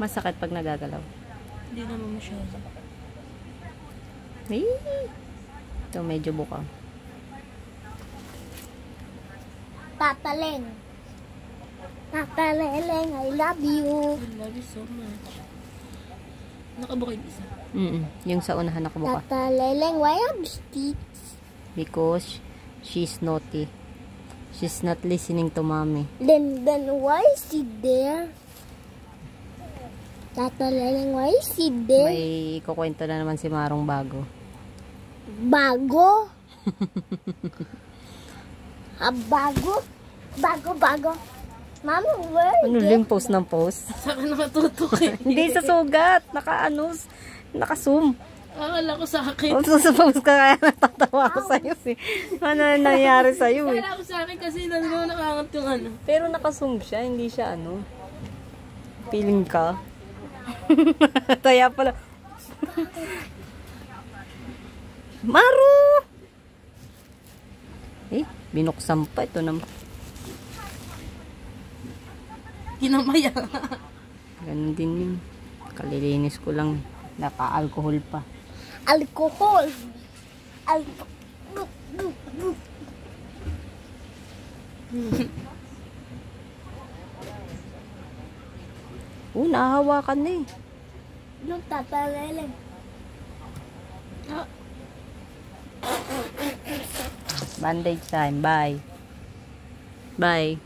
Masakit pag nagagalaw. Hindi naman masyado. Ay! Ito medyo bukang. Tataleng. Tataleng, I love you. I love you so much. Nakabukay isa. Yung sa unahan nakabuka. Tataleng, why have sticks? Because she's naughty. She's not listening to mommy. Then why is he there? Tataleng, why is he there? May kukwento na naman si Marong bago. Bago? Bago? Bago? Mami, where? Ano yung post ng post? Sa akin nakatutok eh. Hindi sa sugat. Naka-zoom. Akala ko sa akin. Sa post ka kaya natatawa ko sa'yo eh. Ano nangyari sa'yo eh. Akala ko sa akin kasi nandun nakangat yung ano. Pero naka-zoom siya. Hindi siya ano. Feeling ka. Kaya pala. Maru! Eh, binuksan pa. Ito naman. Kinamaya. Ganun din yun. Kalilinis ko lang. Naka-alcohol pa. Alcohol. Nahahawakan na eh. Yung tataleng. Bandage time. Bye. Bye.